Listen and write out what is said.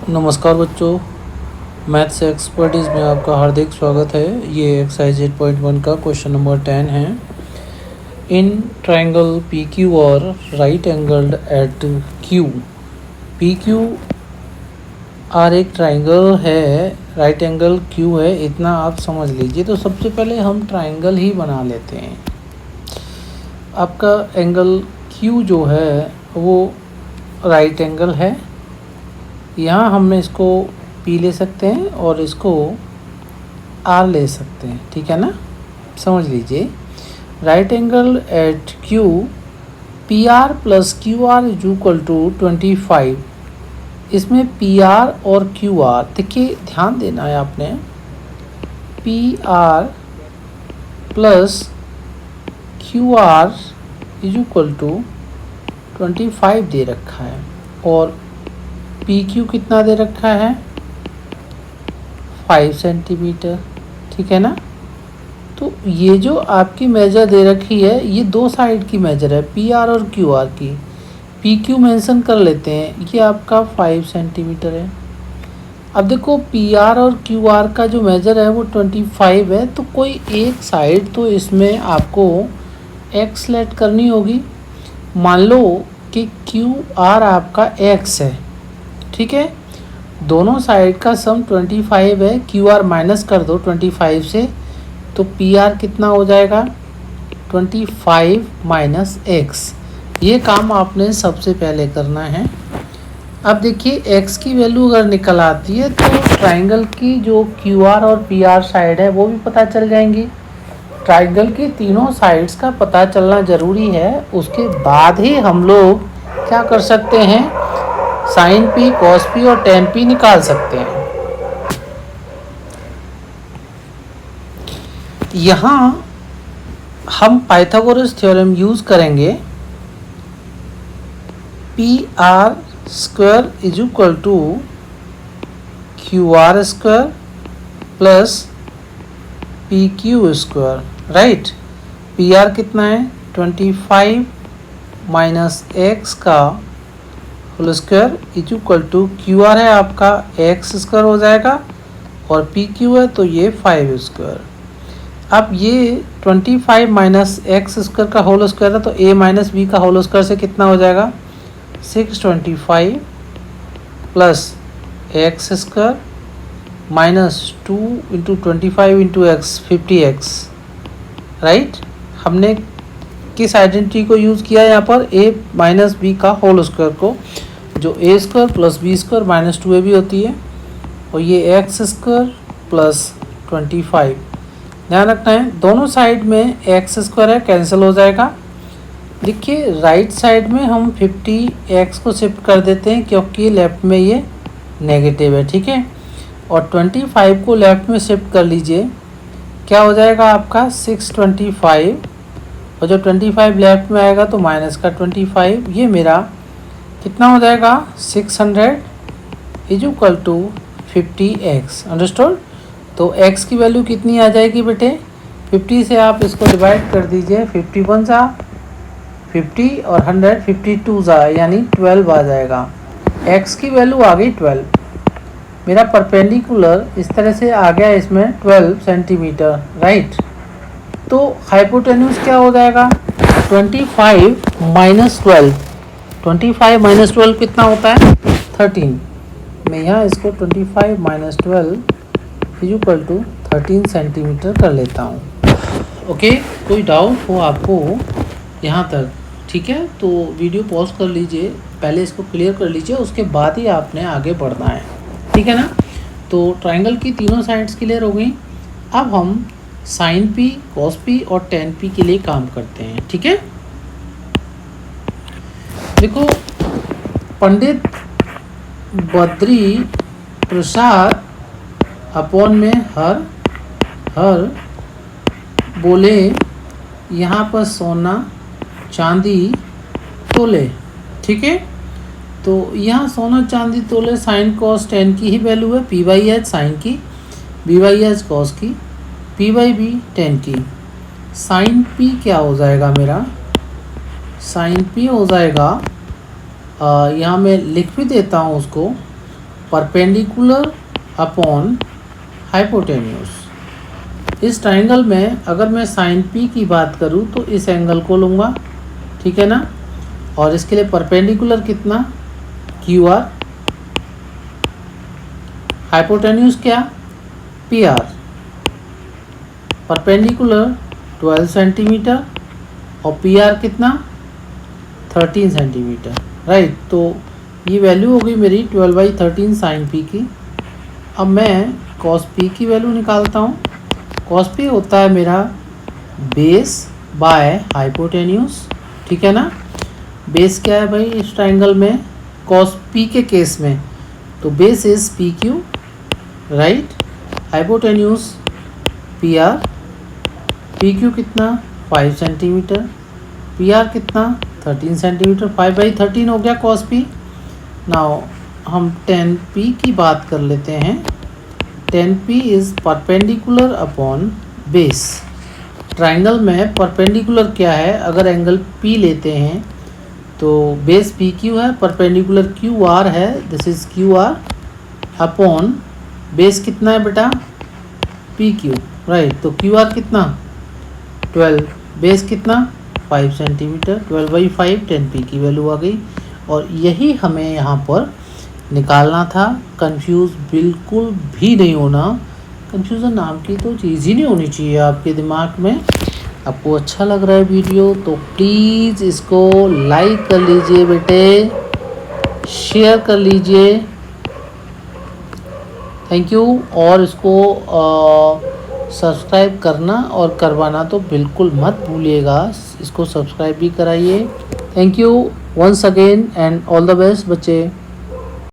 नमस्कार बच्चों, maths expertise में आपका हार्दिक स्वागत है। ये एक्सरसाइज 8.1 का क्वेश्चन नंबर 10 है। इन ट्रायंगल पी क्यू और right angled at Q, P Q R एक ट्रायंगल है, राइट एंगल क्यू है, इतना आप समझ लीजिए। तो सबसे पहले हम ट्रायंगल ही बना लेते हैं। आपका एंगल क्यू जो है वो राइट एंगल है। यहाँ हम इसको पी ले सकते हैं और इसको आर ले सकते हैं, ठीक है ना। समझ लीजिए, right angle at Q P R plus Q R is equal to 25। इसमें पी आर और क्यू आर, देखिए ध्यान देना है आपने, P R plus Q R is equal to 25 दे रखा है और पी क्यू कितना दे रखा है 5 सेंटीमीटर, ठीक है ना। तो ये जो आपकी मेजर दे रखी है ये दो साइड की मेजर है, पी आर और क्यू आर की। पी क्यू मेंशन कर लेते हैं, ये आपका 5 सेंटीमीटर है। अब देखो पी आर और क्यू आर का जो मेजर है वो 25 है, तो कोई एक साइड तो इसमें आपको एक्स सेलेक्ट करनी होगी। मान लो कि क्यू आर आपका एक्स है, ठीक है। दोनों साइड का सम 25 है, क्यू आर माइनस कर दो 25 से, तो पी आर कितना हो जाएगा 25 माइनस एक्स। ये काम आपने सबसे पहले करना है। अब देखिए एक्स की वैल्यू अगर निकल आती है तो ट्राइंगल की जो क्यू आर और पी आर साइड है वो भी पता चल जाएंगी। ट्राइंगल की तीनों साइड्स का पता चलना ज़रूरी है, उसके बाद ही हम लोग क्या कर सकते हैं, साइन पी, कॉस पी और टेन पी निकाल सकते हैं। यहाँ हम पाइथागोरस थ्योरम यूज करेंगे। P R square is equal to Q R square plus P Q square, right. P R कितना है 25 माइनस एक्स का whole square is equal to Q R है आपका एक्स स्क्वायर हो जाएगा और पी क्यू है तो ये 5 स्क्वायर। अब ये 25 माइनस एक्स स्क्वायर का होल स्क्वायर है तो ए माइनस बी का होल स्क्वायर से कितना हो जाएगा 625 plus x square minus 2 into 25 into x 50x, right. हमने किस आइडेंटिटी को यूज़ किया है यहाँ पर, a माइनस बी का होल स्क्वायर को, जो A square plus B square minus 2ab होती है, और ये एक्स स्क्वायर प्लस 25। ध्यान रखना है दोनों साइड में एक्स स्क्वायर है, कैंसिल हो जाएगा। देखिए राइट साइड में हम 50x को शिफ्ट कर देते हैं क्योंकि लेफ्ट में ये नेगेटिव है, ठीक है। और 25 को लेफ्ट में शिफ्ट कर लीजिए, क्या हो जाएगा आपका 625, और जब 25 लेफ्ट में आएगा तो माइनस का 25, ये मेरा कितना हो जाएगा 600 is equal to 50x, understood. तो x की वैल्यू कितनी आ जाएगी बेटे, 50 से आप इसको डिवाइड कर दीजिए, 51 जा 50 और 100 52 जा, यानी 12 आ जाएगा। x की वैल्यू आ गई 12। मेरा परपेंडिकुलर इस तरह से आ गया इसमें 12 सेंटीमीटर, राइट। तो हाइपोटेन्यूज क्या हो जाएगा 25 माइनस 12, 25 माइनस 12 कितना होता है 13। मैं यहाँ इसको 25 minus 12 is equal to 13 centimetre कर लेता हूँ। ओके, कोई डाउट हो आपको यहाँ तक, ठीक है, तो वीडियो पॉज कर लीजिए, पहले इसको क्लियर कर लीजिए, उसके बाद ही आपने आगे बढ़ना है, ठीक है ना। तो ट्राइंगल की तीनों साइड्स क्लियर हो गई। अब हम साइन पी, कॉस पी और टेन पी के लिए काम करते हैं, ठीक है। देखो पंडित बद्री प्रसाद अपॉन में हर बोले यहाँ पर सोना चांदी तोले, ठीक है। तो यहाँ सोना चांदी तोले साइन कॉस टेन की ही वैल्यू है, पी बाई एच साइन की, बी बाई एच कॉस की, पी बाई बी टेन की। साइन पी क्या हो जाएगा मेरा, साइन पी हो जाएगा यहाँ मैं लिख भी देता हूँ उसको, परपेंडिकुलर अपॉन हाइपोटेन्यूस। इस ट्राइंगल में अगर मैं साइन पी की बात करूं तो इस एंगल को लूँगा, ठीक है ना, और इसके लिए परपेंडिकुलर कितना, क्यू आर, हाइपोटेन्यूस क्या, पी आर, परपेंडिकुलर 12 सेंटीमीटर और पी आर कितना 13 सेंटीमीटर, राइट। तो ये वैल्यू होगी मेरी 12/13 साइन पी की। अब मैं कॉस पी की वैल्यू निकालता हूँ। कॉस पी होता है मेरा बेस बाय हाइपोटेन्यूस, ठीक है ना। बेस क्या है भाई इस ट्राइंगल में, कॉस पी के केस में तो base is P Q, right. Hypotenuse P R, P Q कितना 5 सेंटीमीटर, पी आर कितना 13 सेंटीमीटर, 5/13 हो गया कॉस पी। नाउ हम टेन पी की बात कर लेते हैं। Ten P is perpendicular upon base. Triangle में परपेंडिकुलर क्या है, अगर एंगल पी लेते हैं तो बेस पी क्यू है, परपेंडिकुलर क्यू आर है, this is Q R upon base कितना है बेटा पी क्यू, राइट। तो क्यू आर कितना 12, बेस कितना 5 सेंटीमीटर, 12/5 10 पी की वैल्यू आ गई। और यही हमें यहाँ पर निकालना था। कंफ्यूज बिल्कुल भी नहीं होना, कंफ्यूजन नाम की तो चीज़ ही नहीं होनी चाहिए आपके दिमाग में। आपको अच्छा लग रहा है वीडियो तो प्लीज़ इसको लाइक कर लीजिए बेटे, शेयर कर लीजिए, थैंक यू। और इसको सब्सक्राइब करना और करवाना तो बिल्कुल मत भूलिएगा, इसको सब्सक्राइब भी कराइए। Thank you once again and all the best बच्चे।